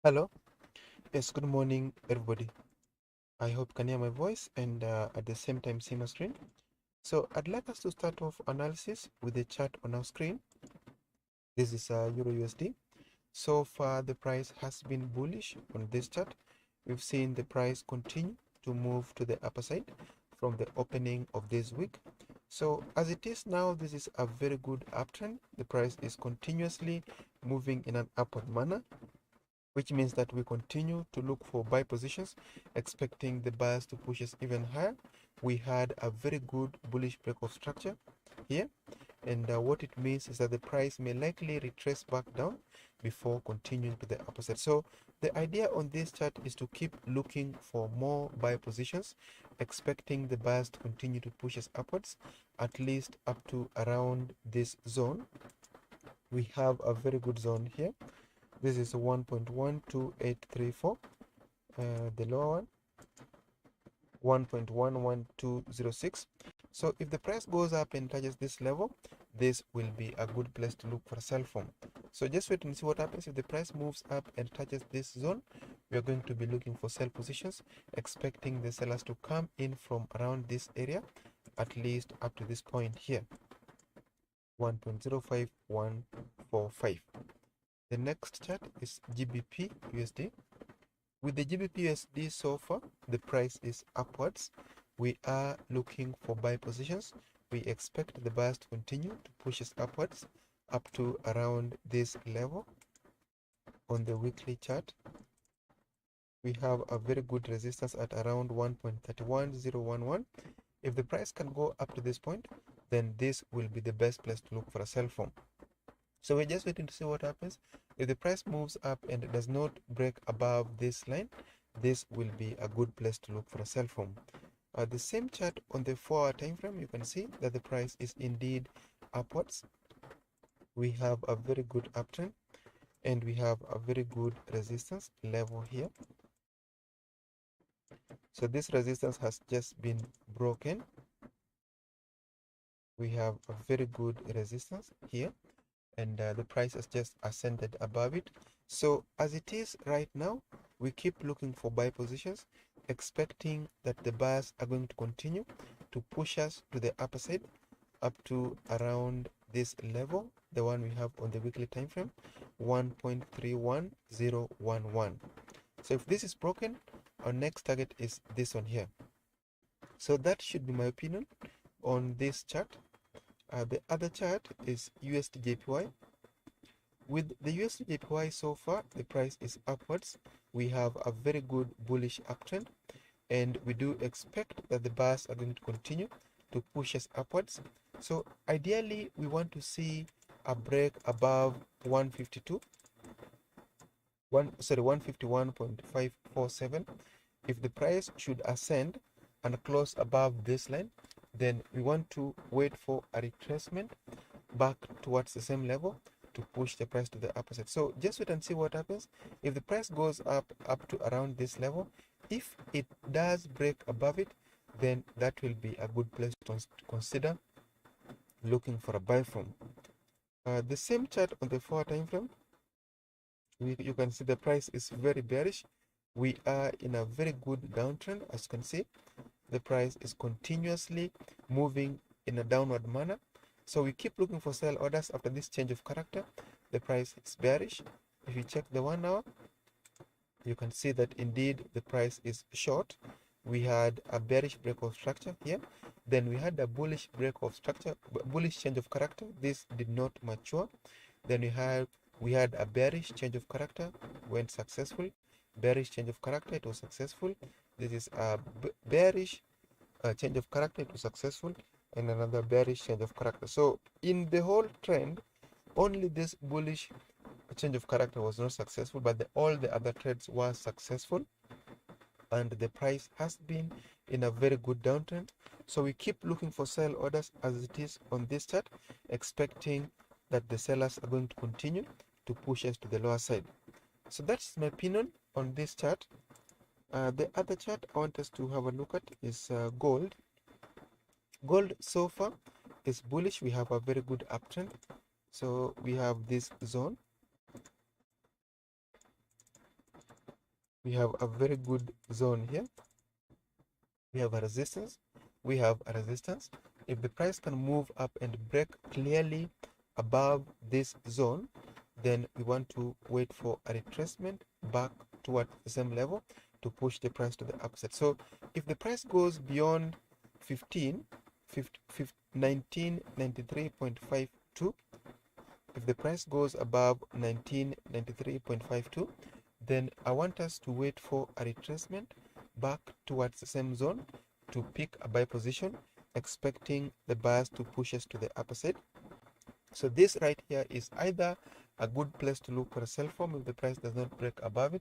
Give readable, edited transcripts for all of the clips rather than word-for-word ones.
Hello. Yes, good morning, everybody. I hope you can hear my voice and at the same time see my screen. So I'd like us to start off analysis with the chart on our screen. This is Euro USD. So far, the price has been bullish on this chart. We've seen the price continue to move to the upper side from the opening of this week. So as it is now, this is a very good uptrend. The price is continuously moving in an upward manner, which means that we continue to look for buy positions, expecting the buyers to push us even higher. We had a very good bullish break of structure here, and what it means is that the price may likely retrace back down before continuing to the opposite. So the idea on this chart is to keep looking for more buy positions, expecting the buyers to continue to push us upwards, at least up to around this zone. We have a very good zone here. This is 1.12834, the lower one, 1.11206. So if the price goes up and touches this level, this will be a good place to look for a sell from. So just wait and see what happens. If the price moves up and touches this zone, we are going to be looking for sell positions, expecting the sellers to come in from around this area, at least up to this point here, 1.05145. The next chart is GBP USD. With the GBP USD so far, the price is upwards. We are looking for buy positions. We expect the buyers to continue to push us upwards up to around this level. On the weekly chart, we have a very good resistance at around 1.31011. If the price can go up to this point, then this will be the best place to look for a sell from. So we're just waiting to see what happens. If the price moves up and it does not break above this line, this will be a good place to look for a sell from. The same chart on the 4-hour time frame, you can see that the price is indeed upwards. We have a very good uptrend and we have a very good resistance level here. So this resistance has just been broken. We have a very good resistance here, and the price has just ascended above it. So as it is right now, we keep looking for buy positions, expecting that the buyers are going to continue to push us to the upper side up to around this level, the one we have on the weekly time frame, 1.31011. So if this is broken, our next target is this one here. So that should be my opinion on this chart. The other chart is USD JPY. With the USD JPY so far, the price is upwards. We have a very good bullish uptrend, and we do expect that the buyers are going to continue to push us upwards. So ideally, we want to see a break above 152, 151.547. If the price should ascend and close above this line, then we want to wait for a retracement back towards the same level to push the price to the opposite. So just wait and see what happens. If the price goes up to around this level, if it does break above it, then that will be a good place to consider looking for a buy from. The same chart on the 4-hour time frame, you can see the price is very bearish. We are in a very good downtrend. As you can see, the price is continuously moving in a downward manner. So we keep looking for sell orders after this change of character. The price is bearish. If you check the 1 hour, you can see that indeed the price is short. We had a bearish break of structure here. Then we had a bullish break of structure, bullish change of character. This did not mature. Then we had a bearish change of character, went successful. Bearish change of character, it was successful. This is a bearish change of character, it was successful, and another bearish change of character. So in the whole trend, only this bullish change of character was not successful, but all the other trades were successful, and the price has been in a very good downtrend. So we keep looking for sell orders as it is on this chart, expecting that the sellers are going to continue to push us to the lower side. So that's my opinion on this chart. The other chart I want us to have a look at is gold. Gold so far is bullish. We have a very good uptrend. So we have this zone. we have a very good zone here. We have a resistance. We have a resistance. If the price can move up and break clearly above this zone, then we want to wait for a retracement back toward the same level to push the price to the upside. So if the price goes beyond 1993.52, if the price goes above 1993.52, then I want us to wait for a retracement back towards the same zone to pick a buy position, expecting the buyers to push us to the upper side. So this right here is either a good place to look for a sell from if the price does not break above it,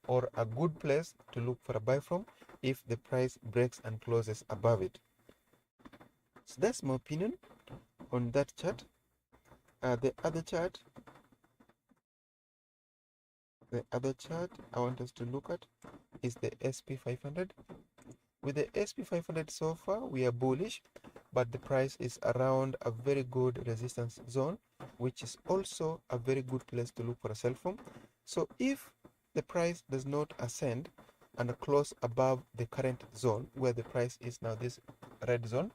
or a good place to look for a buy from if the price breaks and closes above it. So that's my opinion on that chart. The other chart I want us to look at is the SP500. With the SP500 so far, we are bullish, but the price is around a very good resistance zone, which is also a very good place to look for a sell from. So if the price does not ascend and close above the current zone, where the price is now this red zone,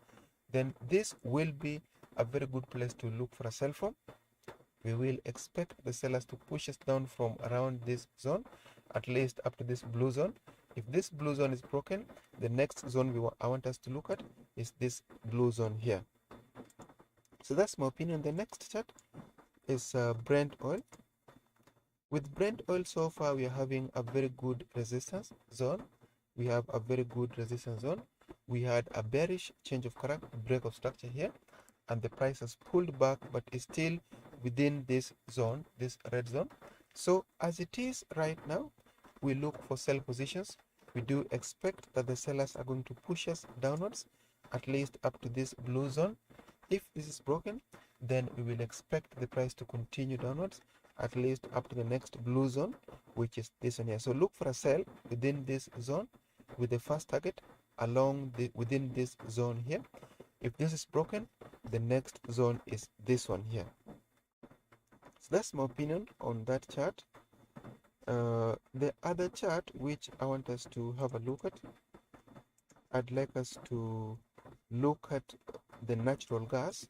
then this will be a very good place to look for a sell from. We will expect the sellers to push us down from around this zone, at least up to this blue zone. If this blue zone is broken, the next zone I want us to look at is this blue zone here. So that's my opinion. The next chart is Brent oil. With Brent oil so far, we are having a very good resistance zone. We have a very good resistance zone. We had a bearish change of character, break of structure here, and the price has pulled back, but is still within this zone, this red zone. So as it is right now, we look for sell positions. We do expect that the sellers are going to push us downwards, at least up to this blue zone. If this is broken, then we will expect the price to continue downwards, at least up to the next blue zone, which is this one here. So look for a sell within this zone with the first target within this zone here. If this is broken, the next zone is this one here. So that's my opinion on that chart. The other chart which I want us to have a look at, I'd like us to look at the natural gas.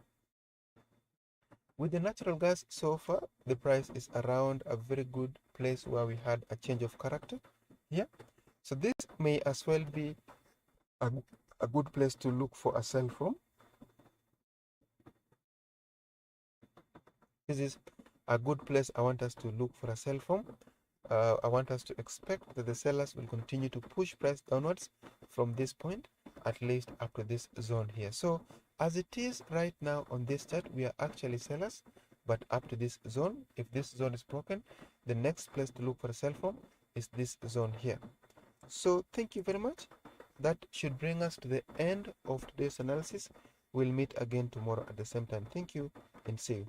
With the natural gas so far, the price is around a very good place where we had a change of character here. So this may as well be a good place to look for a sell from. This is a good place I want us to look for a sell from. I want us to expect that the sellers will continue to push price downwards from this point, at least up to this zone here. So as it is right now on this chart, we are actually sellers, but up to this zone. If this zone is broken, the next place to look for a sell from is this zone here. So thank you very much. That should bring us to the end of today's analysis. We'll meet again tomorrow at the same time. Thank you and see you.